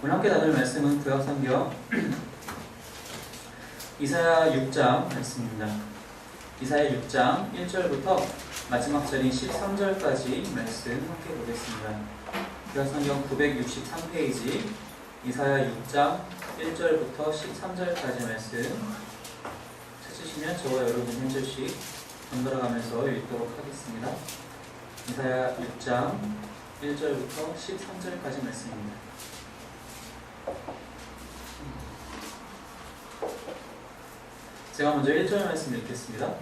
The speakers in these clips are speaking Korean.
오늘 함께 나눌 말씀은 구약성경 이사야 6장 말씀입니다. 이사야 6장 1절부터 마지막 절인 13절까지 말씀 함께 보겠습니다. 구약성경 963페이지 이사야 6장 1절부터 13절까지 말씀 찾으시면 저와 여러분 한 절씩 번갈아가면서 읽도록 하겠습니다. 이사야 6장 1절부터 13절까지 말씀입니다. 제가 먼저 1절 말씀 읽겠습니다.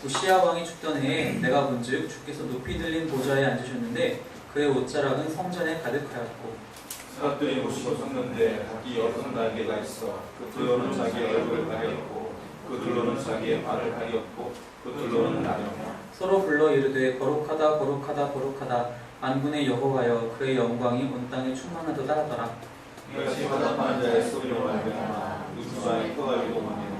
우시야 왕이 죽던 해에 내가 본즉 주께서 높이 들린 보좌에 앉으셨는데 그의 옷자락은 성전에 가득하였고 사람들이 오시고 섰는데 각기 6날개가 있어 그들로는 자기 얼굴을 가렸고 그들로는 자기의 발을 가렸고 그들로는 나뉘었다. 서로 불러 이르되 거룩하다 거룩하다 거룩하다 만군의 여호와여 그의 영광이 온 땅에 충만하도다 하더라. 이같이 화답하는 자의 소리로 말미암아 누수자의 혀가 이동하며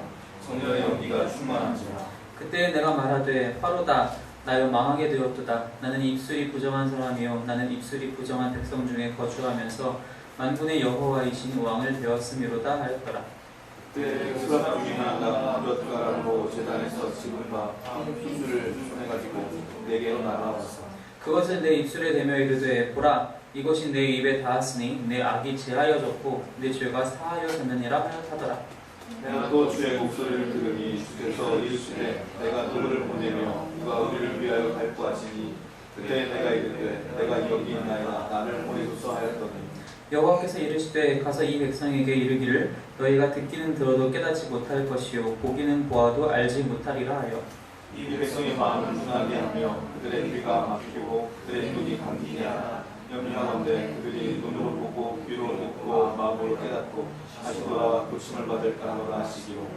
성전의 연기가 충만한지라. 그때 내가 말하되 화로다 나여 망하게 되었도다. 나는 입술이 부정한 사람이요 나는 입술이 부정한 백성 중에 거주하면서 만군의 여호와이신 왕을 되었음이로다 하였더라. 그때 수갑 중에 하나가 몇 가락으로 제단에서 집은 바 피줄을 손에 가지고 내게로 날아왔어. 그것을 내 입술에 대며 이르되 보라 이것이 내 입에 닿았으니 내 악이 제하여졌고 내 죄가 사하여졌느니라 하였더라. 내가 또 주의 목소리를 들으니 주께서 이르시되 내가 누구를 보내며 누가 우리를 위하여 갈구하시니 그때 내가 이르되 내가 여기 있나이다 나를 보내소서 하였더니 여호와께서 이르시되 가서 이 백성에게 이르기를 너희가 듣기는 들어도 깨닫지 못할 것이요 보기는 보아도 알지 못하리라 하여 이 백성의 마음을 둔하게 하며 그들의 귀가 막히고 그들의 눈이 감기게 하라. 염려하건대 그들이 눈으로 보고 귀로 듣고 마음으로 깨닫고 다시 돌아와 고침을 받을까 하노라 하시기로.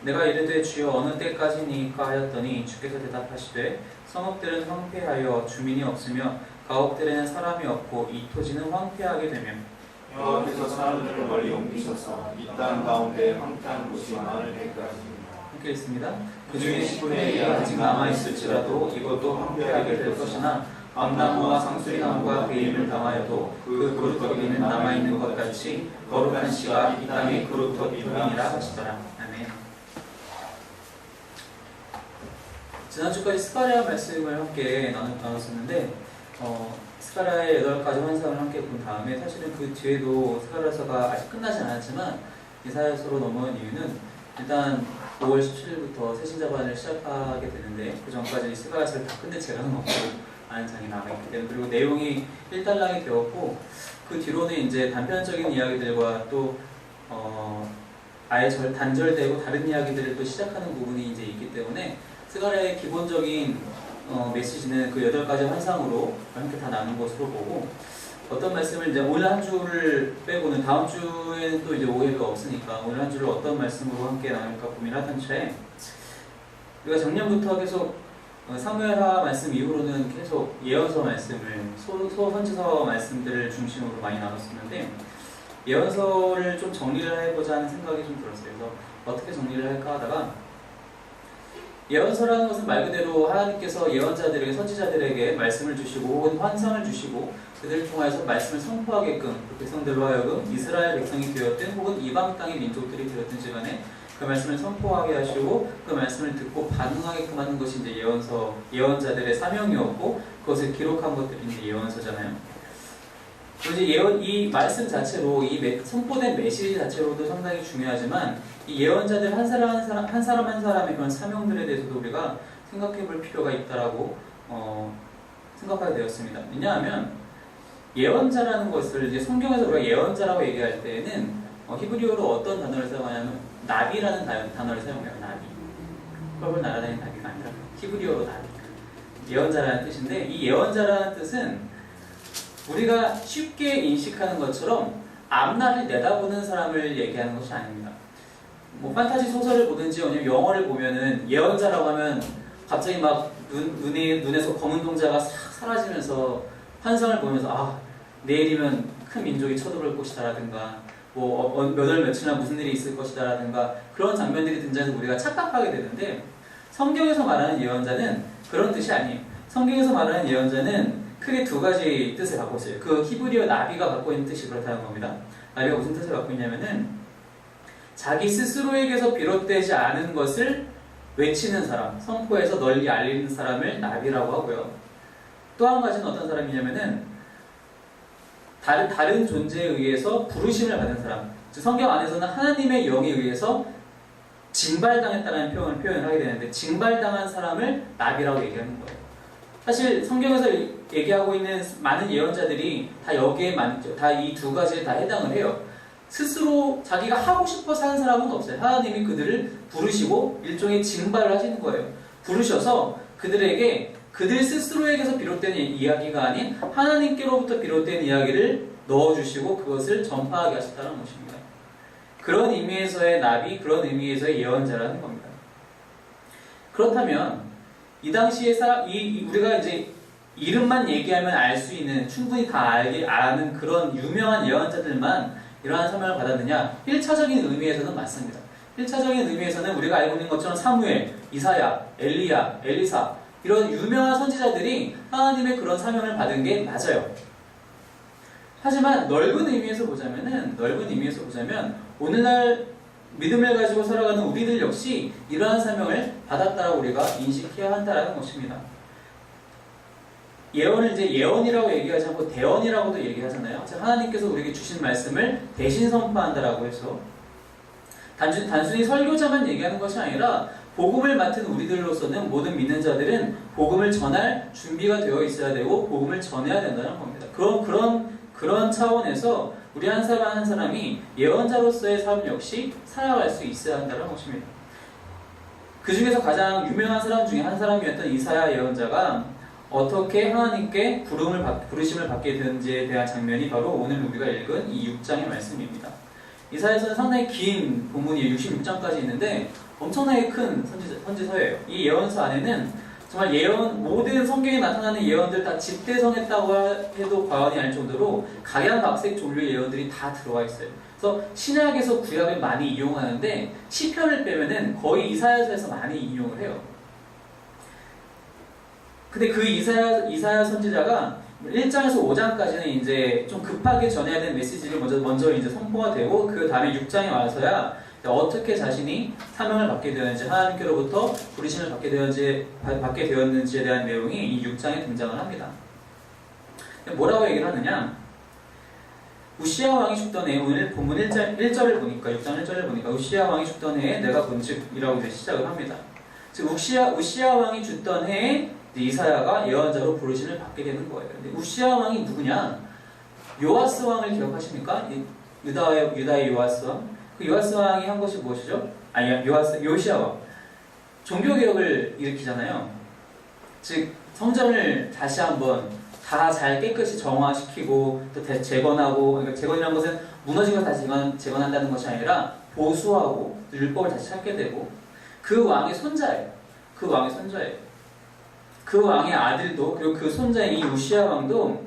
내가 이르되 주여 어느 때까지니까 하였더니 주께서 대답하시되 성읍들은 황폐하여 주민이 없으며 가옥들에는 사람이 없고 이 토지는 황폐하게 되며 여호와께서 사람들을 멀리 옮기셔서 이 땅 가운데 황폐한 곳이 많을 때까지. 함께 있습니다. 그 중에 10분의 1이 아직 남아있을지라도 이것도 황폐하게 될 것이나 밤나무와 상수리나무가 배임을 당하여도 그 그루터기는 남아있는 것 같이 거룩한 씨가 이 땅의 그루터기뿐이니라 하시더라. 아멘. 지난주까지 스가랴 말씀을 함께 나눴었는데 스가랴의 8가지 환상을 함께 본 다음에 사실은 그 뒤에도 스가랴서가 아직 끝나지 않았지만 이사야서로 넘어온 이유는 일단 5월 17일부터 새신자반을 시작하게 되는데 그 전까지 스가랴서를 다 끝낸 제가는 없고 아는 장이 남아있기 때문에 그리고 내용이 일단락이 되었고 그 뒤로는 이제 단편적인 이야기들과 또 아예 단절되고 다른 이야기들을 또 시작하는 부분이 이제 있기 때문에 스가랴의 기본적인 메시지는 그 8가지 환상으로 함께 다 나눈 것으로 보고 어떤 말씀을 이제 오늘 한 주를 빼고는 다음 주에는 또 이제 5회가 없으니까 오늘 한 주를 어떤 말씀으로 함께 나눌까 고민하던 차에 우리가 작년부터 계속 사무엘하 말씀 이후로는 계속 예언서 말씀을 소선지서 말씀들을 중심으로 많이 나눴었는데 예언서를 좀 정리를 해보자 하는 생각이 좀 들었어요. 그래서 어떻게 정리를 할까 하다가 예언서라는 것은 말 그대로 하나님께서 예언자들에게 선지자들에게 말씀을 주시고 혹은 환상을 주시고 그들을 통해서 말씀을 선포하게끔 그 백성들로 하여금 이스라엘 백성이 되었든 혹은 이방 땅의 민족들이 되었든지 간에 그 말씀을 선포하게 하시고 그 말씀을 듣고 반응하게끔 하는 것이 이제 예언자들의 사명이었고 그것을 기록한 것들이 이제 예언서잖아요. 그래서 이 말씀 자체로 이 선포된 메시지 자체로도 상당히 중요하지만 이 예언자들 한 사람 한 사람의 그런 사명들에 대해서도 우리가 생각해볼 필요가 있다라고 생각하게 되었습니다. 왜냐하면 예언자라는 것을 이제 성경에서 우리가 예언자라고 얘기할 때에는 히브리어로 어떤 단어를 사용하냐면 나비라는 단어를 사용해요. 나비. 펄펄 날아다니는 나비가 아니라 히브리어로 나비. 예언자라는 뜻인데 이 예언자라는 뜻은 우리가 쉽게 인식하는 것처럼 앞날을 내다보는 사람을 얘기하는 것이 아닙니다. 뭐 판타지 소설을 보든지 아니면 영화를 보면은 예언자라고 하면 갑자기 막 눈에서 검은 동자가 싹 사라지면서 환상을 보면서 내일이면 큰 민족이 쳐들어올 것이다라든가 몇 월 며칠날 무슨 일이 있을 것이다라든가 그런 장면들이 등장해서 우리가 착각하게 되는데 성경에서 말하는 예언자는 그런 뜻이 아니에요. 성경에서 말하는 예언자는 크게 두 가지 뜻을 갖고 있어요. 그 히브리어 나비가 갖고 있는 뜻이 그렇다는 겁니다. 나비가 무슨 뜻을 갖고 있냐면은 자기 스스로에게서 비롯되지 않은 것을 외치는 사람, 선포해서 널리 알리는 사람을 나비라고 하고요. 또 한 가지는 어떤 사람이냐면은 다른 존재에 의해서 부르심을 받은 사람. 즉 성경 안에서는 하나님의 영에 의해서 징발당했다는 표현을 하게 되는데 징발당한 사람을 나비라고 얘기하는 거예요. 사실 성경에서 얘기하고 있는 많은 예언자들이 다 여기에 다 이 두 가지에 다 해당을 해요. 스스로 자기가 하고 싶어서 하는 사람은 없어요. 하나님이 그들을 부르시고 일종의 징발을 하시는 거예요. 부르셔서 그들에게 그들 스스로에게서 비롯된 이야기가 아닌 하나님께로부터 비롯된 이야기를 넣어주시고 그것을 전파하게 하셨다는 것입니다. 그런 의미에서의 나비, 그런 의미에서의 예언자라는 겁니다. 그렇다면 이 당시에 우리가 이제 이름만 얘기하면 알 수 있는 충분히 다 아는 그런 유명한 예언자들만 이러한 사명을 받았느냐? 1차적인 의미에서는 맞습니다. 1차적인 의미에서는 우리가 알고 있는 것처럼 사무엘, 이사야, 엘리야, 엘리사 이런 유명한 선지자들이 하나님의 그런 사명을 받은 게 맞아요. 하지만 넓은 의미에서 보자면 오늘날 믿음을 가지고 살아가는 우리들 역시 이러한 사명을 받았다라고 우리가 인식해야 한다는 것입니다. 예언을 이제 예언이라고 얘기하지 않고 대언이라고도 얘기하잖아요. 즉 하나님께서 우리에게 주신 말씀을 대신 선포한다라고 해서 단순히 설교자만 얘기하는 것이 아니라 복음을 맡은 우리들로서는 모든 믿는 자들은 복음을 전할 준비가 되어 있어야 되고 복음을 전해야 된다는 겁니다. 그런 차원에서 우리 한 사람 한 사람이 예언자로서의 삶 역시 살아갈 수 있어야 한다는 것입니다. 그 중에서 가장 유명한 사람 중에 한 사람이었던 이사야 예언자가 어떻게 하나님께 부르심을 받게 되는지에 대한 장면이 바로 오늘 우리가 읽은 이 6장의 말씀입니다. 이사야서는 상당히 긴 본문이 66장까지 있는데 엄청나게 큰 선지서예요. 이 예언서 안에는 정말 모든 성경에 나타나는 예언들 다 집대성했다고 해도 과언이 아닐 정도로 각양각색 종류의 예언들이 다 들어와 있어요. 그래서 신약에서 구약을 많이 이용하는데 시편을 빼면은 거의 이사야서에서 많이 인용을 해요. 근데 그 이사야 선지자가 1장에서 5장까지는 이제 좀 급하게 전해야 되는 메시지를 먼저 이제 선포가 되고 그 다음에 6장에 와서야 어떻게 자신이 사명을 받게 되었는지 하나님께로부터 부르심을 받게 되었는지에 대한 내용이 이 6장에 등장을 합니다. 뭐라고 얘기를 하느냐? 우시야 왕이 죽던 해, 오늘 본문 1절을 보니까 6장 1절을 보니까 우시야 왕이 죽던 해에 내가 본즉이라고 이제 시작을 합니다. 즉 우시야 왕이 죽던 해에 이사야가 예언자로 부르심을 받게 되는 거예요. 근데 우시야 왕이 누구냐? 요아스 왕을 기억하십니까? 유다의 요아스 왕. 그 요아스 왕이 한 것이 무엇이죠? 요시야 왕. 종교개혁을 일으키잖아요. 즉 성전을 다시 한번 다 잘 깨끗이 정화시키고 또 재건하고, 그러니까 재건이라는 것은 무너진 걸 다시 재건한다는 것이 아니라 보수하고 율법을 다시 찾게 되고 그 왕의 손자예요. 그 왕의 아들도 그리고 그 손자인 이 우시야 왕도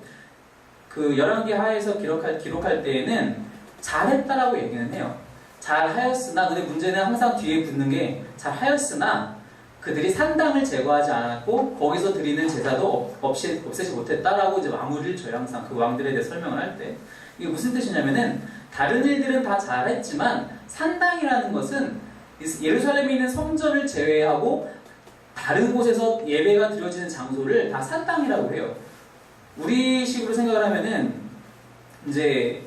그 열왕기 하에서 기록할 때에는 잘했다라고 얘기는 해요. 잘하였으나 근데 문제는 항상 뒤에 붙는 게 잘하였으나 그들이 산당을 제거하지 않았고 거기서 드리는 제사도 없애지 못했다라고 이제 마무리를 줘요. 항상 그 왕들에 대해 설명을 할 때 이게 무슨 뜻이냐면은 다른 일들은 다 잘했지만 산당이라는 것은 예루살렘에 있는 성전을 제외하고 다른 곳에서 예배가 드려지는 장소를 다 산당이라고 해요. 우리식으로 생각을 하면은 이제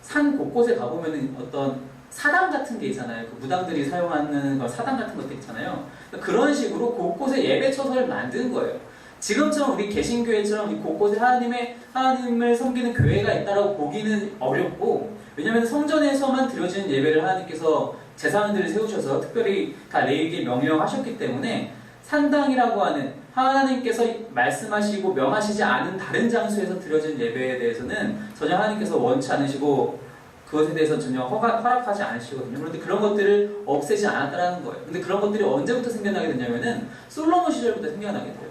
산 곳곳에 가보면은 어떤 사당 같은 게 있잖아요. 그 무당들이 사용하는 사당 같은 것도 있잖아요. 그런 식으로 곳곳에 예배처소를 만든 거예요. 지금처럼 우리 개신교회처럼 곳곳에 하나님을 섬기는 교회가 있다라고 보기는 어렵고, 왜냐하면 성전에서만 드려지는 예배를 하나님께서 제사장들을 세우셔서 특별히 다 레위기에 명령하셨기 때문에 산당이라고 하는 하나님께서 말씀하시고 명하시지 않은 다른 장소에서 드려진 예배에 대해서는 전혀 하나님께서 원치 않으시고 그것에 대해서 전혀 허락하지 않으시거든요. 그런데 그런 것들을 없애지 않았다는 거예요. 근데 그런 것들이 언제부터 생겨나게 됐냐면은 솔로몬 시절부터 생겨나게 돼요.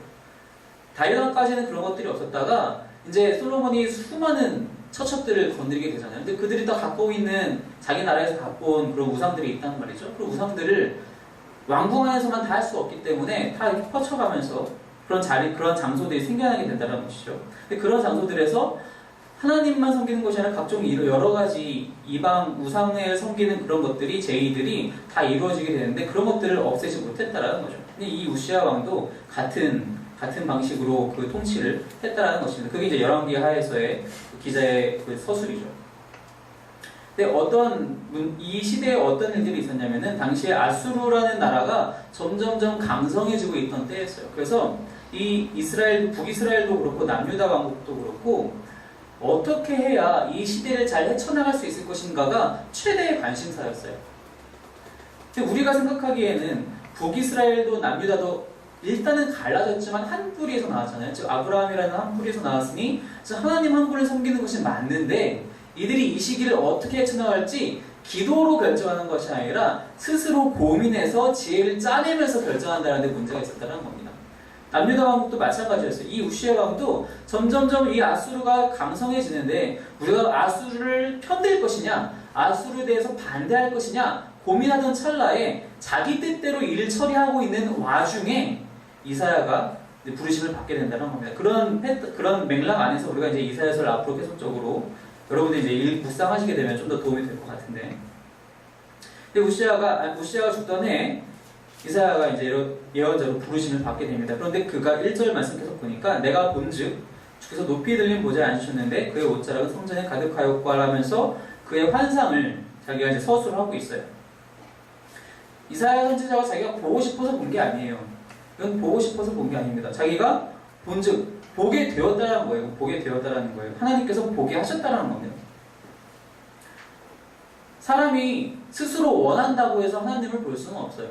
다윗왕까지는 그런 것들이 없었다가 이제 솔로몬이 수많은 처첩들을 건드리게 되잖아요. 근데 그들이 다 갖고 있는 자기 나라에서 갖고 온 그런 우상들이 있단 말이죠. 그 우상들을 왕궁 안에서만 다 할 수 없기 때문에 다 이렇게 퍼쳐가면서 그런 자리, 그런 장소들이 생겨나게 된다는 것이죠. 근데 그런 장소들에서 하나님만 섬기는 것이 아니라 각종 여러 가지 이방 우상을 섬기는 그런 것들이 제의들이 다 이루어지게 되는데 그런 것들을 없애지 못했다라는 거죠. 근데 이 우시아 왕도 같은 방식으로 그 통치를 했다라는 것입니다. 그게 이제 열왕기 하에서의 그 기자의 그 서술이죠. 근데 이 시대에 어떤 일들이 있었냐면은 당시에 아수르라는 나라가 점점점 강성해지고 있던 때였어요. 그래서 이 북이스라엘도 그렇고 남유다 왕국도 그렇고 어떻게 해야 이 시대를 잘 헤쳐나갈 수 있을 것인가가 최대의 관심사였어요. 근데 우리가 생각하기에는 북이스라엘도 남유다도 일단은 갈라졌지만 한 뿌리에서 나왔잖아요. 즉 아브라함이라는 한 뿌리에서 나왔으니 하나님 한 분을 섬기는 것이 맞는데 이들이 이 시기를 어떻게 헤쳐나갈지 기도로 결정하는 것이 아니라 스스로 고민해서 지혜를 짜내면서 결정한다는 데 문제가 있었다는 겁니다. 남유다 왕국도 마찬가지였어요. 이 우시아 왕도 점점점 이 아수르가 강성해지는데 우리가 아수르를 편들 것이냐 아수르에 대해서 반대할 것이냐 고민하던 찰나에 자기 뜻대로 일을 처리하고 있는 와중에 이사야가 부르심을 받게 된다는 겁니다. 그런 맥락 안에서 우리가 이제 이사야서를 앞으로 계속적으로 여러분들이 이제 묵상하시게 되면 좀 더 도움이 될 것 같은데. 근데 우시아가 죽던 해에 이사야가 이제 예언자로 부르심을 받게 됩니다. 그런데 그가 1절 말씀 계속 보니까 내가 본즉 주께서 높이 들린 보좌에 앉으셨는데 그의 옷자락은 성전에 가득하였고 하면서 그의 환상을 자기가 이제 서술을 하고 있어요. 이사야 선지자가 자기가 보고 싶어서 본 게 아니에요. 이건 보고 싶어서 본 게 아닙니다. 자기가 본즉 보게 되었다라는 거예요. 보게 되었다라는 거예요. 하나님께서 보게 하셨다라는 겁니다. 사람이 스스로 원한다고 해서 하나님을 볼 수는 없어요.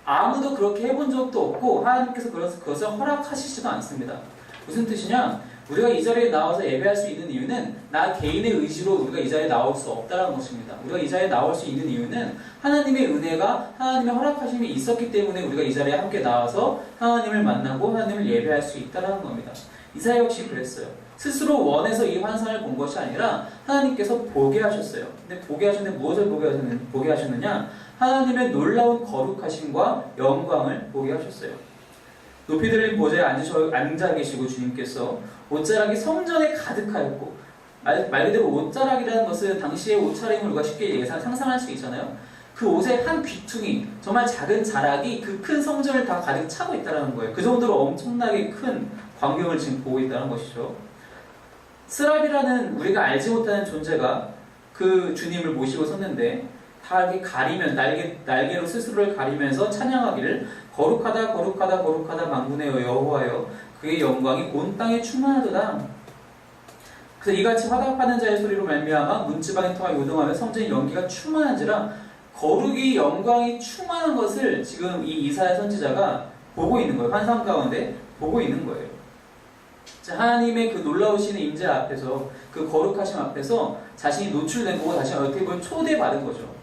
아무도 그렇게 해본 적도 없고 하나님께서 그것을 허락하시지도 않습니다. 무슨 뜻이냐? 우리가 이 자리에 나와서 예배할 수 있는 이유는 나 개인의 의지로 우리가 이 자리에 나올 수 없다는 것입니다. 우리가 이 자리에 나올 수 있는 이유는 하나님의 은혜가 하나님의 허락하심이 있었기 때문에 우리가 이 자리에 함께 나와서 하나님을 만나고 하나님을 예배할 수 있다는 겁니다. 이사야 역시 그랬어요. 스스로 원해서 이 환상을 본 것이 아니라 하나님께서 보게 하셨어요. 근데 보게 하셨는데 무엇을 보게 하셨느냐? 하나님의 놀라운 거룩하심과 영광을 보게 하셨어요. 높이 들린 보좌에 앉아 계시고 주님께서 옷자락이 성전에 가득하였고 말 그대로 옷자락이라는 것은 당시의 옷차림을 우리가 쉽게 상상할 수 있잖아요. 그 옷의 한 귀퉁이 정말 작은 자락이 그 큰 성전을 다 가득 차고 있다는 거예요. 그 정도로 엄청나게 큰 광경을 지금 보고 있다는 것이죠. 스랍이라는 우리가 알지 못하는 존재가 그 주님을 모시고 섰는데 다 이렇게 가리면 날개로 스스로를 가리면서 찬양하기를 거룩하다 거룩하다 거룩하다 만군의 여호와여 그의 영광이 온 땅에 충만하도다. 그래서 이같이 화답하는 자의 소리로 말미암아 문지방이 통하 요동하며 성전의 연기가 충만한지라 거룩이 영광이 충만한 것을 지금 이 이사야 선지자가 보고 있는 거예요. 환상 가운데 보고 있는 거예요. 하나님의 그 놀라우신 임재 앞에서 그 거룩하심 앞에서 자신이 노출된 거고 자신이 어떻게 보면 초대받은 거죠.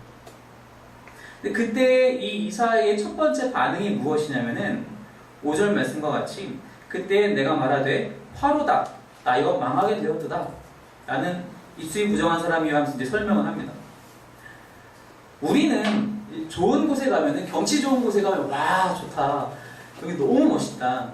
근데 그때 이 이사야의 첫 번째 반응이 무엇이냐면은 5절 말씀과 같이 그때 내가 말하되 화로다 나 이거 망하게 되었도다 라는 입술이 부정한 사람이라 하면서 이제 설명을 합니다. 우리는 좋은 곳에 가면은 경치 좋은 곳에 가면 와 좋다 여기 너무 멋있다.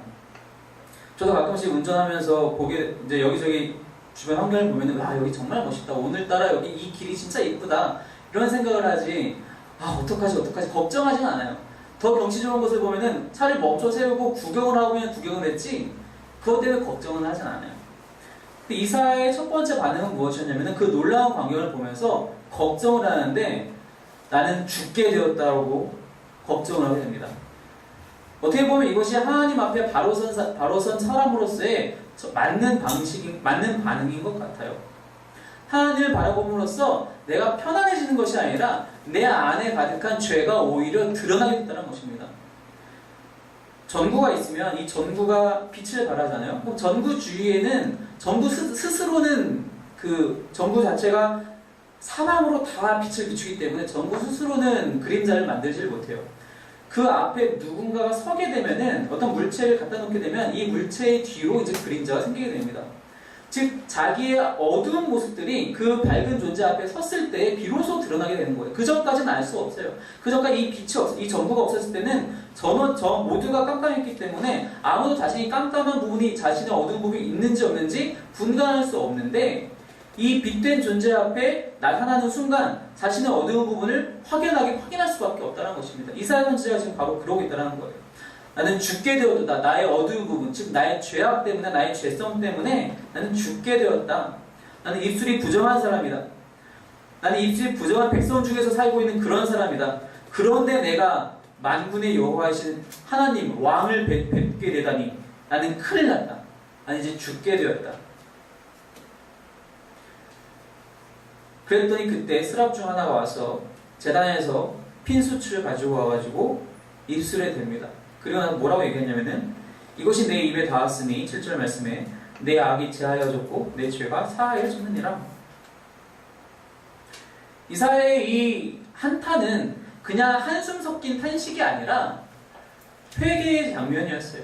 저도 가끔씩 운전하면서 이제 여기저기 주변 환경을 보면은 와 여기 정말 멋있다. 오늘따라 여기 이 길이 진짜 이쁘다. 이런 생각을 하지. 어떡하지 걱정하진 않아요. 더 경치 좋은 곳을 보면은 차를 멈춰 세우고 구경을 하면 구경을 했지 그것 때문에 걱정은 하진 않아요. 근데 이사야의 첫 번째 반응은 무엇이었냐면은 그 놀라운 광경을 보면서 걱정을 하는데 나는 죽게 되었다고 걱정을 하게 됩니다. 어떻게 보면 이것이 하나님 앞에 바로 선 사람으로서의 맞는 반응인 것 같아요. 하나님을 바라봄으로써 내가 편안해지는 것이 아니라 내 안에 가득한 죄가 오히려 드러나게 된다는 것입니다. 전구가 있으면 이 전구가 빛을 발하잖아요. 그럼 전구 주위에는 전구 스스로는 그 전구 자체가 사방으로 다 빛을 비추기 때문에 전구 스스로는 그림자를 만들지를 못해요. 그 앞에 누군가가 서게 되면은 어떤 물체를 갖다 놓게 되면 이 물체의 뒤로 이제 그림자가 생기게 됩니다. 즉 자기의 어두운 모습들이 그 밝은 존재 앞에 섰을 때 비로소 드러나게 되는 거예요. 그 전까지는 알 수 없어요. 그 전까지 이 빛이 이 전부가 없었을 때는 저 모두가 깜깜했기 때문에 아무도 자신이 깜깜한 부분이 자신의 어두운 부분이 있는지 없는지 분간할 수 없는데, 이 빛된 존재 앞에 나타나는 순간 자신의 어두운 부분을 확연하게 확인할 수밖에 없다는 것입니다. 이사야 선지자가 지금 바로 그러고 있다는 거예요. 나는 죽게 되었다. 나의 어두운 부분, 즉 나의 죄악 때문에, 나의 죄성 때문에 나는 죽게 되었다. 나는 입술이 부정한 사람이다. 나는 입술이 부정한 백성 중에서 살고 있는 그런 사람이다. 그런데 내가 만군의 여호와이신 하나님 왕을 뵙게 되다니 나는 큰일 났다. 나는 이제 죽게 되었다. 그랬더니 그때 스랍 중 하나가 와서 제단에서 핀수치를 가지고 와가지고 입술에 댑니다. 그리고 나서 뭐라고 얘기했냐면은, 이것이 내 입에 닿았으니 7절 말씀에 내 악이 제하여졌고 내 죄가 사하여졌느니라. 이사야의 이 한탄은 그냥 한숨 섞인 탄식이 아니라 회개의 장면이었어요.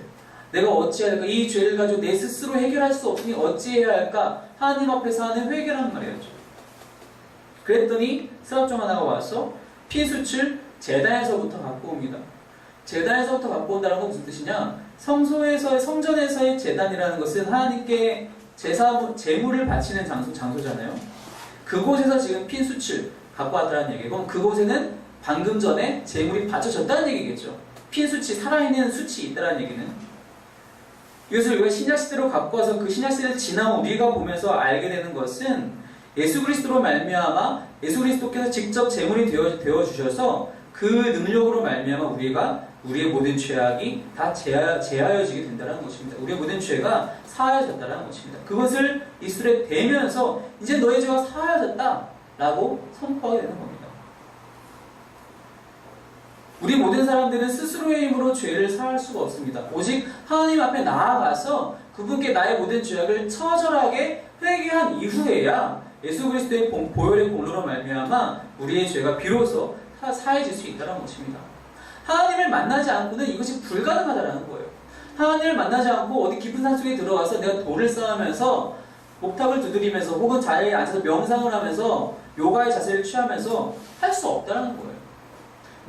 내가 어찌해야 할까? 이 죄를 가지고 내 스스로 해결할 수 없으니 어찌해야 할까? 하나님 앞에서 하는 회개란 말이었죠. 그랬더니 스랍 중 하나가 와서 핀수칠 제단에서부터 갖고 옵니다. 제단에서부터 갖고 온다는 건 무슨 뜻이냐? 성전에서의 제단이라는 것은 하나님께 제물을 바치는 장소잖아요. 그곳에서 지금 핀수칠 갖고 왔다는 얘기고, 그곳에는 방금 전에 제물이 바쳐졌다는 얘기겠죠. 핀수치, 살아있는 수치 있다는 얘기는. 이것을 우리가 신약시대로 갖고 와서 그 신약시대를 지나고 우리가 보면서 알게 되는 것은, 예수 그리스도로 말미암아 예수 그리스도께서 직접 제물이 되어 주셔서 그 능력으로 말미암아 우리의 모든 죄악이 다 제하여지게 된다는 것입니다. 우리의 모든 죄가 사하여졌다는 것입니다. 그것을 입술에 대면서 이제 너의 죄가 사하여졌다라고 선포하게 되는 겁니다. 우리 모든 사람들은 스스로의 힘으로 죄를 사할 수가 없습니다. 오직 하나님 앞에 나아가서 그분께 나의 모든 죄악을 처절하게 회개한 이후에야 예수 그리스도의 보혈의 공로로 말미암아 우리의 죄가 비로소 사해질 수 있다는 것입니다. 하나님을 만나지 않고는 이것이 불가능하다는 거예요. 하나님을 만나지 않고 어디 깊은 산속에 들어가서 내가 돌을 쌓으면서 목탁을 두드리면서 혹은 자리에 앉아서 명상을 하면서 요가의 자세를 취하면서 할 수 없다는 거예요.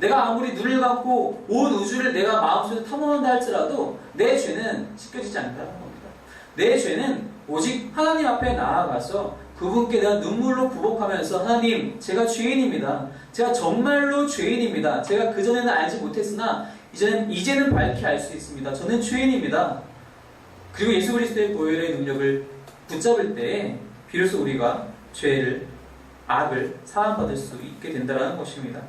내가 아무리 눈을 감고 온 우주를 내가 마음속에 탐험한다 할지라도 내 죄는 씻겨지지 않는다는 겁니다. 내 죄는 오직 하나님 앞에 나아가서 그분께 내가 눈물로 부복하면서, 하나님, 제가 죄인입니다. 제가 정말로 죄인입니다. 제가 그전에는 알지 못했으나 이제는 밝히 알 수 있습니다. 저는 죄인입니다. 그리고 예수 그리스도의 보혈의 능력을 붙잡을 때에 비로소 우리가 악을 사함받을 수 있게 된다는 것입니다.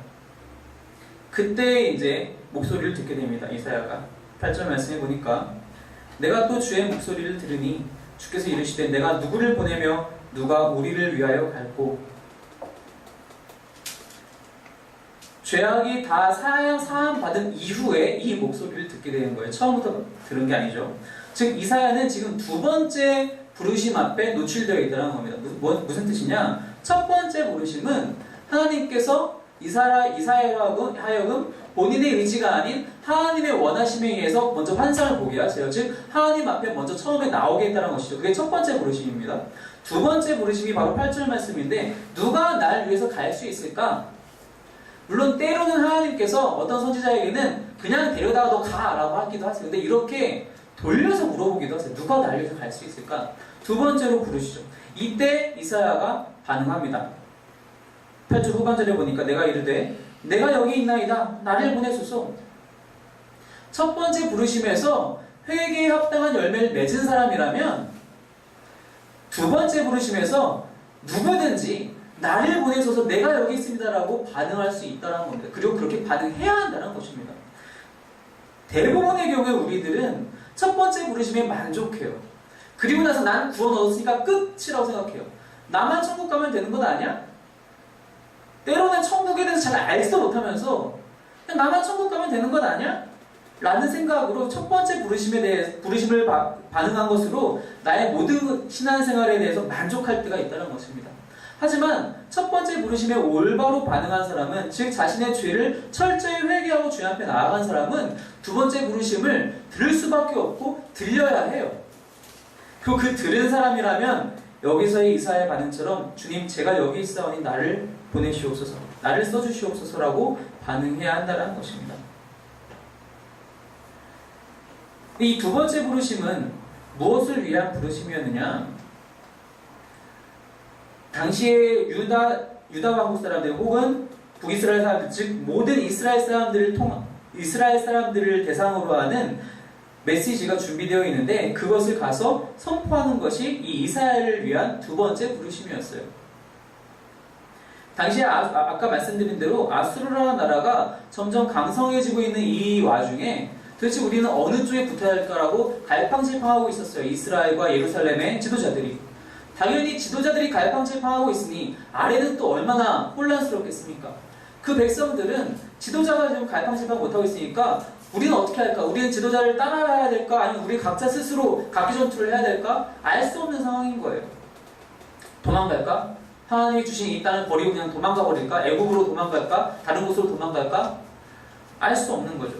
그때 이제 목소리를 듣게 됩니다. 이사야가 8절 말씀해 보니까, 내가 또 주의 목소리를 들으니 주께서 이르시되 내가 누구를 보내며 누가 우리를 위하여 갈고. 죄악이 다 사함받은 이후에 이 목소리를 듣게 되는 거예요. 처음부터 들은 게 아니죠. 즉 이사야는 지금 두 번째 부르심 앞에 노출되어 있다는 겁니다. 무슨 뜻이냐? 첫 번째 부르심은 하나님께서 이사야로 하여금 본인의 의지가 아닌 하나님의 원하심에 의해서 먼저 환상을 보게 하세요. 즉 하나님 앞에 먼저 처음에 나오게 했다는 것이죠. 그게 첫 번째 부르심입니다. 두 번째 부르심이 바로 8절 말씀인데, 누가 날 위해서 갈 수 있을까? 물론 때로는 하나님께서 어떤 선지자에게는 그냥 데려다가 너 가라고 하기도 하세요. 근데 이렇게 돌려서 물어보기도 하세요. 누가 날 위해서 갈 수 있을까? 두 번째로 부르시죠. 이때 이사야가 반응합니다. 8절 후반절에 보니까 내가 이르되 내가 여기 있나이다. 나를 보내소서. 첫 번째 부르심에서 회개에 합당한 열매를 맺은 사람이라면 두 번째 부르심에서 누구든지 나를 보내소서, 내가 여기 있습니다라고 반응할 수 있다는 겁니다. 그리고 그렇게 반응해야 한다는 것입니다. 대부분의 경우에 우리들은 첫 번째 부르심에 만족해요. 그리고 나서 난 구원 얻었으니까 끝이라고 생각해요. 나만 천국 가면 되는 것 아니야? 때로는 천국에 대해서 잘 알지도 못하면서 그냥 나만 천국 가면 되는 것 아니야? 라는 생각으로 첫 번째 부르심을 반응한 것으로 나의 모든 신앙생활에 대해서 만족할 때가 있다는 것입니다. 하지만 첫 번째 부르심에 올바로 반응한 사람은, 즉 자신의 죄를 철저히 회개하고 주님 앞에 나아간 사람은 두 번째 부르심을 들을 수밖에 없고 들려야 해요. 그 들은 사람이라면 여기서의 이사야의 반응처럼 주님 제가 여기 있사오니 나를 보내시옵소서, 나를 써주시옵소서라고 반응해야 한다는 것입니다. 이 두 번째 부르심은 무엇을 위한 부르심이었느냐? 당시의 유다 왕국 사람들 혹은 북이스라엘 사람들, 즉 모든 이스라엘 사람들을 대상으로 하는 메시지가 준비되어 있는데 그것을 가서 선포하는 것이 이 이사야를 위한 두 번째 부르심이었어요. 당시에 아까 말씀드린 대로 아수르라는 나라가 점점 강성해지고 있는 이 와중에 도대체 우리는 어느 쪽에 붙어야 할까라고 갈팡질팡하고 있었어요. 이스라엘과 예루살렘의 지도자들이. 당연히 지도자들이 갈팡질팡하고 있으니 아래는 또 얼마나 혼란스럽겠습니까? 그 백성들은 지도자가 지금 갈팡질팡 못하고 있으니까 우리는 어떻게 할까? 우리는 지도자를 따라야 될까? 아니면 우리 각자 스스로 각기 전투를 해야 될까? 알 수 없는 상황인 거예요. 도망갈까? 하나님이 주신 이 땅을 버리고 그냥 도망가 버릴까? 애국으로 도망갈까? 다른 곳으로 도망갈까? 알 수 없는 거죠.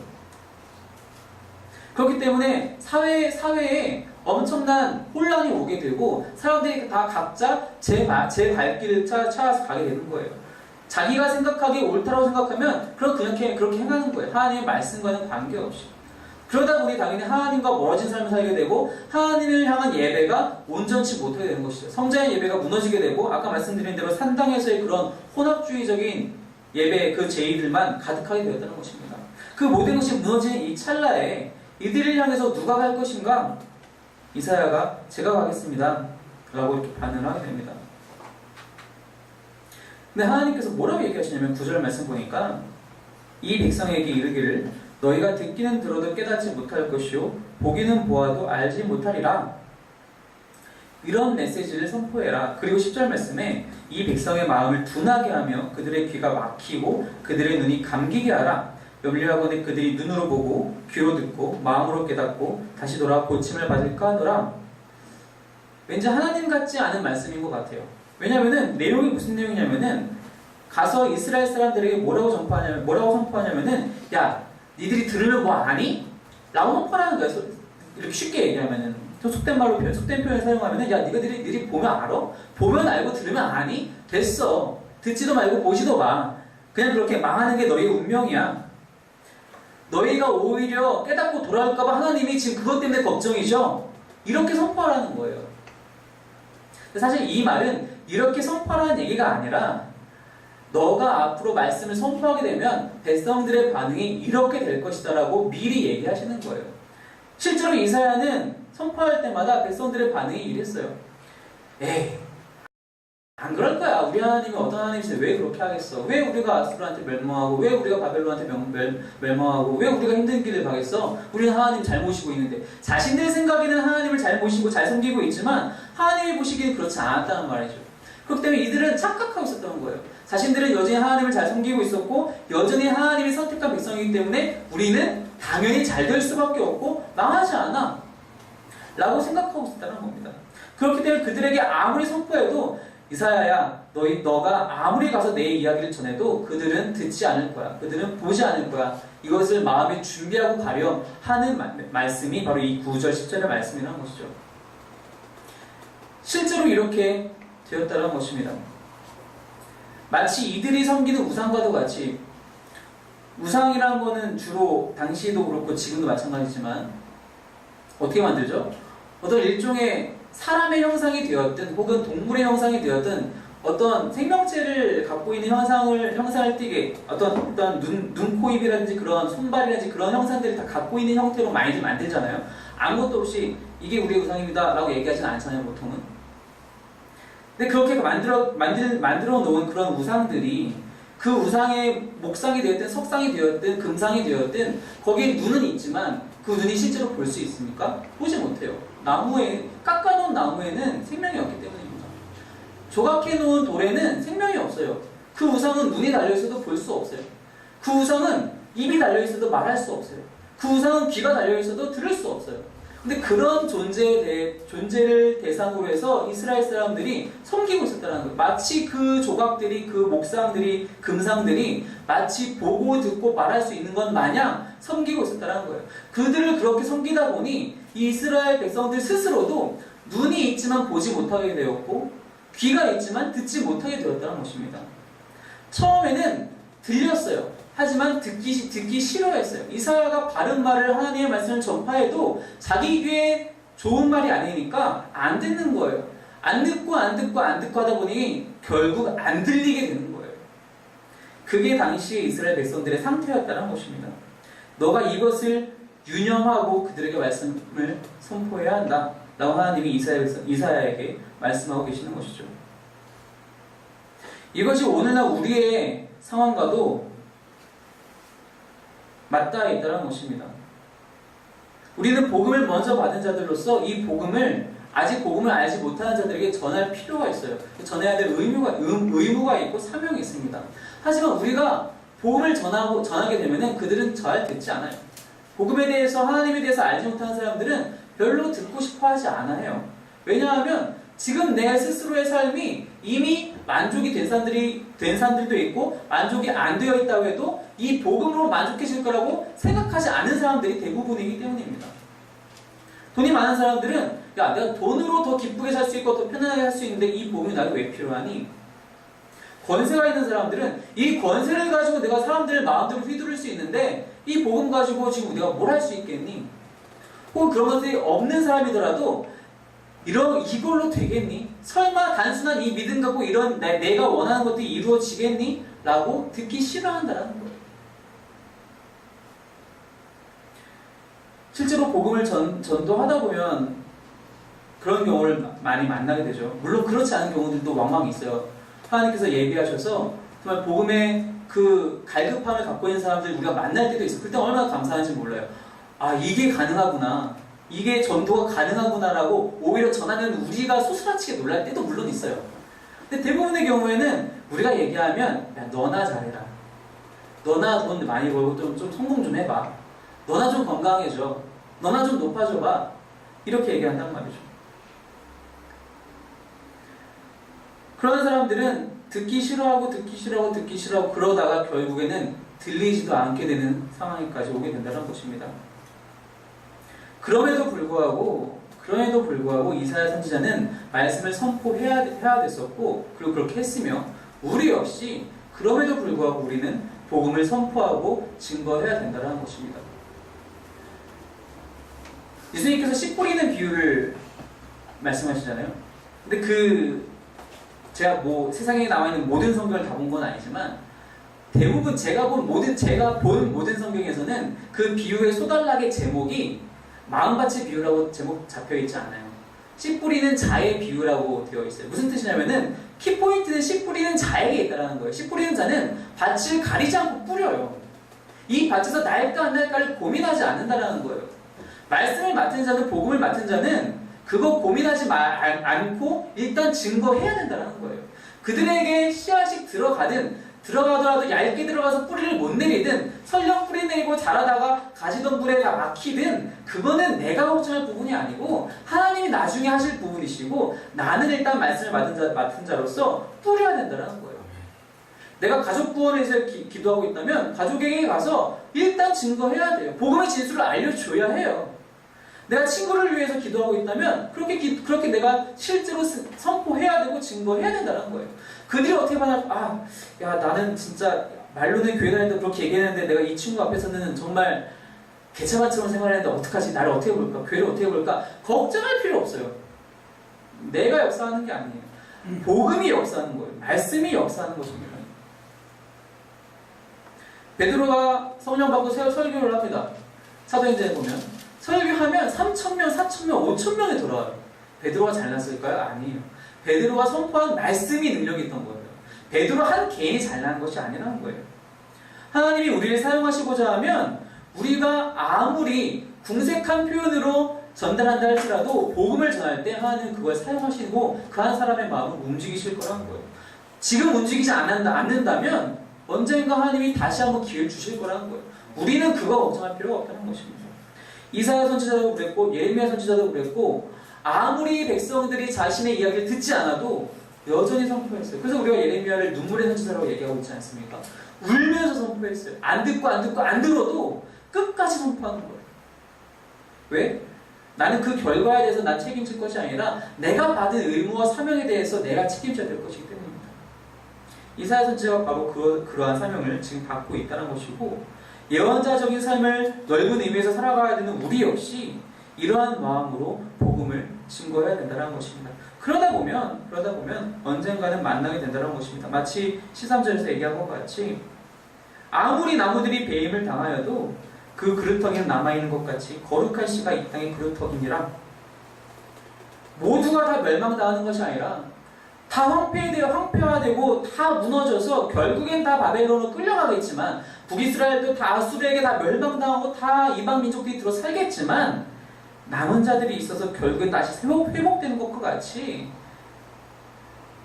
그렇기 때문에 사회에 엄청난 혼란이 오게 되고 사람들이 다 각자 제 발길을 찾아서 가게 되는 거예요. 자기가 생각하기에 옳다고 생각하면 그냥 그렇게 행하는 거예요. 하나님의 말씀과는 관계없이. 그러다 보니 당연히 하나님과 멀어진 삶을 살게 되고 하나님을 향한 예배가 온전치 못하게 되는 것이죠. 성자의 예배가 무너지게 되고 아까 말씀드린 대로 산당에서의 그런 혼합주의적인 예배 그 제의들만 가득하게 되었다는 것입니다. 그 모든 것이 무너지는 이 찰나에 이들을 향해서 누가 갈 것인가? 이사야가 제가 가겠습니다 라고 이렇게 반응을 하게 됩니다. 근데 하나님께서 뭐라고 얘기하시냐면 9절 말씀 보니까 이 백성에게 이르기를 너희가 듣기는 들어도 깨닫지 못할 것이요 보기는 보아도 알지 못하리라. 이런 메시지를 선포해라. 그리고 10절 말씀에 이 백성의 마음을 둔하게 하며 그들의 귀가 막히고 그들의 눈이 감기게 하라. 염려하거늘 그들이 눈으로 보고 귀로 듣고 마음으로 깨닫고 다시 돌아 고침을 받을까 하노라. 왠지 하나님 같지 않은 말씀인 것 같아요. 왜냐면은 내용이 무슨 내용이냐면은 가서 이스라엘 사람들에게 뭐라고 선포하냐면은 야 니들이 들으면 뭐 아니? 라고 선포하는 거예요. 이렇게 쉽게 얘기하면은 속된 표현을 사용하면은 야 니들이 보면 알아? 보면 알고 들으면 아니? 됐어. 듣지도 말고 보지도 마. 그냥 그렇게 망하는 게 너희의 운명이야. 너희가 오히려 깨닫고 돌아올까봐 하나님이 지금 그것 때문에 걱정이죠. 이렇게 선포하라는 거예요. 사실 이 말은 이렇게 선포하라는 얘기가 아니라 너가 앞으로 말씀을 선포하게 되면 백성들의 반응이 이렇게 될 것이다 라고 미리 얘기하시는 거예요. 실제로 이사야는 선포할 때마다 백성들의 반응이 이랬어요. 에이 안 그럴 거야. 우리 하나님이 어떤 하나님이세요? 왜 그렇게 하겠어? 왜 우리가 아수르한테 멸망하고 왜 우리가 바벨론한테 멸망하고 왜 우리가 힘든 길을 가겠어? 우리는 하나님 잘 모시고 있는데 자신들 생각에는 하나님을 잘 모시고 잘 섬기고 있지만 하나님이 보시기엔 그렇지 않았다는 말이죠. 그렇기 때문에 이들은 착각하고 있었던 거예요. 자신들은 여전히 하나님을 잘 섬기고 있었고 여전히 하나님이 선택한 백성이기 때문에 우리는 당연히 잘 될 수밖에 없고 망하지 않아 라고 생각하고 있었다는 겁니다. 그렇기 때문에 그들에게 아무리 선포해도 이사야야 너가 아무리 가서 내 이야기를 전해도 그들은 듣지 않을 거야. 그들은 보지 않을 거야. 이것을 마음에 준비하고 가렴 하는 말씀이 바로 이 9절 10절의 말씀이라는 것이죠. 실제로 이렇게 되었다는 것입니다. 마치 이들이 섬기는 우상과도 같이 우상이라는 거는 주로 당시도 그렇고 지금도 마찬가지지만 어떻게 만들죠? 어떤 일종의 사람의 형상이 되었든 혹은 동물의 형상이 되었든 어떤 생명체를 갖고 있는 형상을 띠게 어떤 눈, 코, 입이라든지 그런 손발이라든지 그런 형상들을 다 갖고 있는 형태로 많이들 만들잖아요. 아무것도 없이 이게 우리의 우상입니다 라고 얘기하지는 않잖아요, 보통은. 근데 그렇게 만들어 놓은 그런 우상들이 그 우상의 목상이 되었든 석상이 되었든 금상이 되었든 거기에 눈은 있지만 그 눈이 실제로 볼 수 있습니까? 보지 못해요. 깎아놓은 나무에는 생명이 없기 때문입니다. 조각해놓은 돌에는 생명이 없어요. 그 우상은 눈이 달려있어도 볼 수 없어요. 그 우상은 입이 달려있어도 말할 수 없어요. 그 우상은 귀가 달려있어도 들을 수 없어요. 근데 그런 존재를 대상으로 해서 이스라엘 사람들이 섬기고 있었다는 거예요. 마치 그 조각들이, 그 목상들이, 금상들이 마치 보고 듣고 말할 수 있는 것 마냥 섬기고 있었다는 거예요. 그들을 그렇게 섬기다 보니 이스라엘 백성들 스스로도 눈이 있지만 보지 못하게 되었고 귀가 있지만 듣지 못하게 되었다는 것입니다. 처음에는 들렸어요. 하지만 듣기 싫어했어요. 이사야가 바른 말을 하나님의 말씀을 전파해도 자기 귀에 좋은 말이 아니니까 안 듣는 거예요. 안 듣고 하다 보니 결국 안 들리게 되는 거예요. 그게 당시의 이스라엘 백성들의 상태였다는 것입니다. 너가 이것을 유념하고 그들에게 말씀을 선포해야 한다 라고 하나님이 이사야에게 말씀하고 계시는 것이죠. 이것이 오늘날 우리의 상황과도 맞닿아 있다는 것입니다. 우리는 복음을 먼저 받은 자들로서 이 복음을 아직 복음을 알지 못하는 자들에게 전할 필요가 있어요. 전해야 될 의무가 있고 사명이 있습니다. 하지만 우리가 복음을 전하게 되면 그들은 잘 듣지 않아요. 복음에 대해서 하나님에 대해서 알지 못하는 사람들은 별로 듣고 싶어 하지 않아요. 왜냐하면 지금 내 스스로의 삶이 이미 만족이 된 사람들도 있고 만족이 안 되어 있다고 해도 이 복음으로 만족해질 거라고 생각하지 않은 사람들이 대부분이기 때문입니다. 돈이 많은 사람들은 야, 내가 돈으로 더 기쁘게 살 수 있고 더 편안하게 살 수 있는데 이 복음이 나에게 왜 필요하니? 권세가 있는 사람들은 이 권세를 가지고 내가 사람들을 마음대로 휘두를 수 있는데 이 복음 가지고 지금 내가 뭘 할 수 있겠니? 혹은 그런 것들이 없는 사람이더라도 이걸로 되겠니? 설마 단순한 이 믿음 갖고 이런 내가 원하는 것들이 이루어지겠니? 라고 듣기 싫어한다는 거예요. 실제로 복음을 전도하다 보면 그런 경우를 많이 만나게 되죠. 물론 그렇지 않은 경우들도 왕왕 있어요. 하나님께서 예비하셔서 정말 복음의 그 갈급함을 갖고 있는 사람들 우리가 만날 때도 있어요. 그때 얼마나 감사한지 몰라요. 아, 이게 가능하구나. 이게 전도가 가능하구나라고 오히려 전하는 우리가 소스라치게 놀랄 때도 물론 있어요. 근데 대부분의 경우에는 우리가 얘기하면 야, 너나 잘해라. 너나 돈 많이 벌고 좀 성공 좀 해봐. 너나 좀 건강해져. 너나 좀 높아져봐. 이렇게 얘기한단 말이죠. 그런 사람들은 듣기 싫어하고 그러다가 결국에는 들리지도 않게 되는 상황까지 오게 된다는 것입니다. 그럼에도 불구하고 이사야 선지자는 말씀을 선포해야 됐었고 그리고 그렇게 했으며 우리 역시 그럼에도 불구하고 우리는 복음을 선포하고 증거해야 된다는 것입니다. 예수님께서 씨 뿌리는 비유를 말씀하시잖아요. 근데 제가 세상에 나와 있는 모든 성경을 다 본 건 아니지만 대부분 제가 본 모든 성경에서는 그 비유의 소단락의 제목이 마음밭의 비유라고 제목 잡혀 있지 않아요. 씨 뿌리는 자의 비유라고 되어 있어요. 무슨 뜻이냐면은 키포인트는 씨 뿌리는 자에게 있다는 거예요. 씨 뿌리는 자는 밭을 가리지 않고 뿌려요. 이 밭에서 날까 안 날까를 고민하지 않는다는 거예요. 말씀을 맡은 자는 복음을 맡은 자는 그거 고민하지 않고 일단 증거해야 된다는 거예요. 그들에게 씨앗이 들어가더라도 얇게 들어가서 뿌리를 못 내리든 설령 뿌리 내리고 자라다가 가지던불에 다 막히든 그거는 내가 걱정할 부분이 아니고 하나님이 나중에 하실 부분이시고 나는 일단 말씀을 맡은 자로서 뿌려야 된다는 거예요. 내가 가족 구원에 대해서 기도하고 있다면 가족에게 가서 일단 증거해야 돼요. 복음의 진술을 알려줘야 해요. 내가 친구를 위해서 기도하고 있다면 그렇게 내가 실제로 선포해야 되고 증거해야 된다는 거예요. 그들이 어떻게 말하면 야 나는 진짜 말로는 교회 다니는데 그렇게 얘기했는데 내가 이 친구 앞에서는 정말 개차반처럼 생활했는데 어떡하지? 나를 어떻게 볼까? 교회를 어떻게 볼까? 걱정할 필요 없어요. 내가 역사하는 게 아니에요. 복음이 역사하는 거예요. 말씀이 역사하는 것입니다. 베드로가 성령 받고 설교를 합니다. 사도행전에 보면 설교하면 3,000명, 4,000명, 5,000명에 돌아와요. 베드로가 잘났을까요? 아니에요. 베드로가 선포한 말씀이 능력이 있던 거예요. 베드로 한 개인이 잘난 것이 아니라는 거예요. 하나님이 우리를 사용하시고자 하면 우리가 아무리 궁색한 표현으로 전달한다 할지라도 복음을 전할 때 하나님은 그걸 사용하시고 그 한 사람의 마음을 움직이실 거라는 거예요. 지금 움직이지 않는다면 언젠가 하나님이 다시 한번 기회를 주실 거라는 거예요. 우리는 그거 걱정할 필요가 없다는 것입니다. 이사야 선지자도 그랬고 예레미야 선지자도 그랬고 아무리 백성들이 자신의 이야기를 듣지 않아도 여전히 선포했어요. 그래서 우리가 예레미야를 눈물의 선지자라고 얘기하고 있지 않습니까? 울면서 선포했어요. 안 듣고 안 들어도 끝까지 선포하는 거예요. 왜? 나는 그 결과에 대해서 난 책임질 것이 아니라 내가 받은 의무와 사명에 대해서 내가 책임져야 될 것이기 때문입니다. 이사야 선지자가 바로 그러한 사명을 지금 받고 있다는 것이고, 예언자적인 삶을 넓은 의미에서 살아가야 되는 우리 역시 이러한 마음으로 복음을 증거해야 된다는 것입니다. 그러다 보면 언젠가는 만나게 된다는 것입니다. 마치 13절에서 얘기한 것 같이 아무리 나무들이 배임을 당하여도 그 그루터기는 남아있는 것 같이 거룩한 씨가 이 땅의 그루터기니라. 모두가 다 멸망당하는 것이 아니라 다 황폐화되고 다 무너져서 결국엔 다 바벨론으로 끌려가겠지만, 북이스라엘도 다 아수르에게 다 멸망당하고 다 이방 민족들이 들어 살겠지만, 남은 자들이 있어서 결국엔 다시 회복되는 것과 같이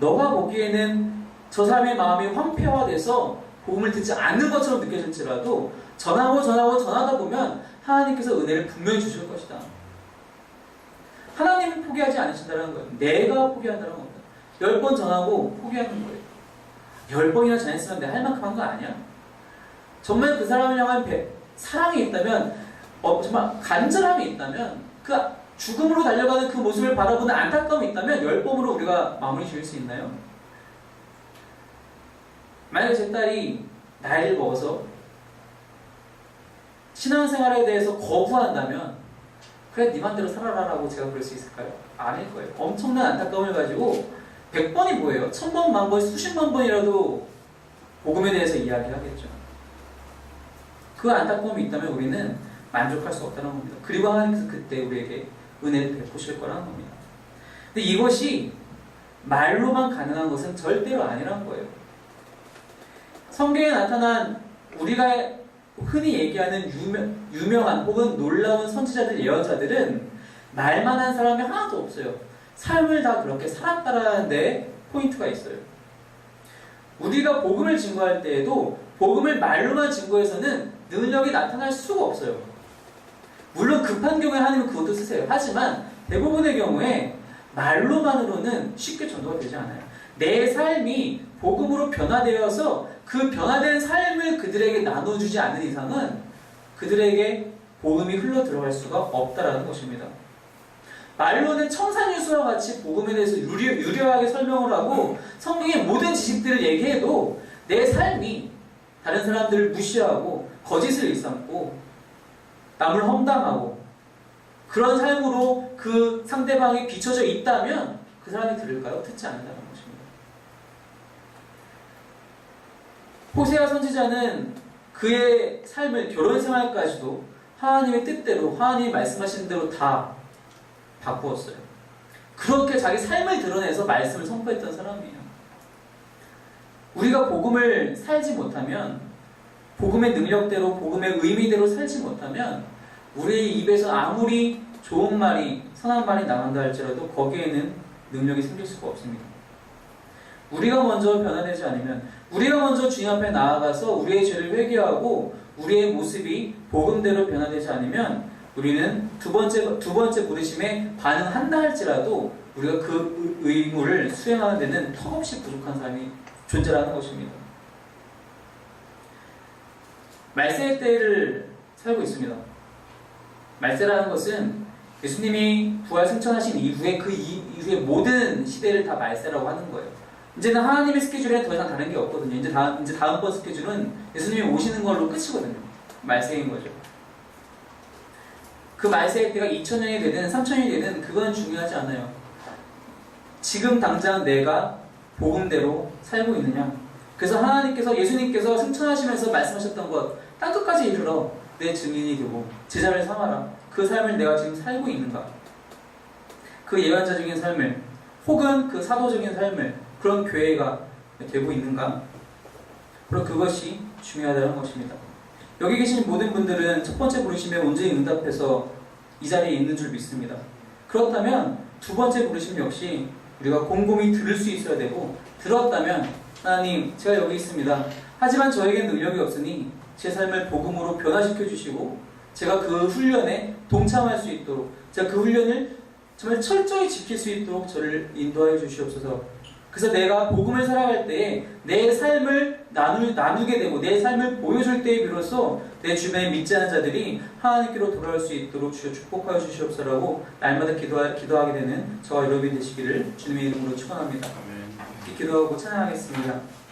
너가 보기에는 저 사람의 마음이 황폐화돼서 복음을 듣지 않는 것처럼 느껴질지라도 전하다 보면 하나님께서 은혜를 분명히 주실 것이다. 하나님이 포기하지 않으신다는 거예요. 내가 포기한다는 겁니다. 10번 전하고 포기하는 거예요. 10번이나 전했으면 내가 할 만큼 한 거 아니야? 정말 그 사람을 향한 사랑이 있다면, 정말 간절함이 있다면, 그 죽음으로 달려가는 그 모습을 바라보는 안타까움이 있다면 10번으로 우리가 마무리 지을 수 있나요? 만약에 제 딸이 나이를 먹어서 신앙생활에 대해서 거부한다면, 그래 네 맘대로 살아라라고 제가 그럴 수 있을까요? 아닐 거예요. 엄청난 안타까움을 가지고 100번이 뭐예요? 1000번, 만번, 수십만 번이라도 복음에 대해서 이야기하겠죠. 그 안타까움이 있다면 우리는 만족할 수 없다는 겁니다. 그리고 하나님께서 그때 우리에게 은혜를 베푸실 거라는 겁니다. 근데 이것이 말로만 가능한 것은 절대로 아니라는 거예요. 성경에 나타난 우리가 흔히 얘기하는 유명한 혹은 놀라운 선지자들, 예언자들은 말만 한 사람이 하나도 없어요. 삶을 다 그렇게 살았다라는 데 포인트가 있어요. 우리가 복음을 증거할 때에도 복음을 말로만 증거해서는 능력이 나타날 수가 없어요. 물론 급한 경우에 하나님은 그것도 쓰세요. 하지만 대부분의 경우에 말로만으로는 쉽게 전도가 되지 않아요. 내 삶이 복음으로 변화되어서 그 변화된 삶을 그들에게 나눠주지 않는 이상은 그들에게 복음이 흘러 들어갈 수가 없다라는 것입니다. 말로는 청산유수와 같이 복음에 대해서 유려하게 설명을 하고 성경의 모든 지식들을 얘기해도 내 삶이 다른 사람들을 무시하고 거짓을 일삼고 남을 험담하고 그런 삶으로 그 상대방이 비춰져 있다면 그 사람이 들을까요? 듣지 않는다는 것입니다. 호세아 선지자는 그의 삶을, 결혼 생활까지도 하나님의 뜻대로, 하나님이 말씀하신 대로 다 바꾸었어요. 그렇게 자기 삶을 드러내서 말씀을 선포했던 사람이에요. 우리가 복음을 살지 못하면, 복음의 능력대로, 복음의 의미대로 살지 못하면 우리의 입에서 아무리 좋은 말이, 선한 말이 나간다 할지라도 거기에는 능력이 생길 수가 없습니다. 우리가 먼저 변화되지 않으면, 우리가 먼저 주님 앞에 나아가서 우리의 죄를 회개하고 우리의 모습이 복음대로 변화되지 않으면 우리는 두 번째 부르심에 반응한다 할지라도 우리가 그 의무를 수행하는 데는 턱없이 부족한 사람이 존재라는 것입니다. 말세의 때를 살고 있습니다. 말세라는 것은 예수님이 부활 승천하신 이후에 그 이후의 모든 시대를 다 말세라고 하는 거예요. 이제는 하나님의 스케줄에 더 이상 다른 게 없거든요. 이제 다음번 스케줄은 예수님이 오시는 걸로 끝이거든요. 말세인 거죠. 그 말세의 때가 2000년이 되든 3000년이 되든 그건 중요하지 않아요. 지금 당장 내가 복음대로 살고 있느냐. 그래서 하나님께서, 예수님께서 승천하시면서 말씀하셨던 것 땅끝까지 이르러 내 증인이 되고 제자를 삼아라. 그 삶을 내가 지금 살고 있는가. 그 예언자적인 삶을 혹은 그 사도적인 삶을 그런 교회가 되고 있는가. 바로 그것이 중요하다는 것입니다. 여기 계신 모든 분들은 첫 번째 부르심에 온전히 응답해서 이 자리에 있는 줄 믿습니다. 그렇다면 두 번째 부르심 역시 우리가 곰곰이 들을 수 있어야 되고, 들었다면 하나님, 제가 여기 있습니다. 하지만 저에게는 능력이 없으니 제 삶을 복음으로 변화시켜 주시고 제가 그 훈련에 동참할 수 있도록, 제가 그 훈련을 정말 철저히 지킬 수 있도록 저를 인도하여 주시옵소서. 그래서 내가 복음을 살아갈 때 내 삶을 나누게 되고 내 삶을 보여줄 때에 비로소 내 주변에 믿지 않은 자들이 하나님께로 돌아올 수 있도록 주여 축복하여 주시옵소서라고 날마다 기도하게 되는 저와 여러분이 되시기를 주님의 이름으로 축원합니다. 아멘. 기도하고 찬양하겠습니다.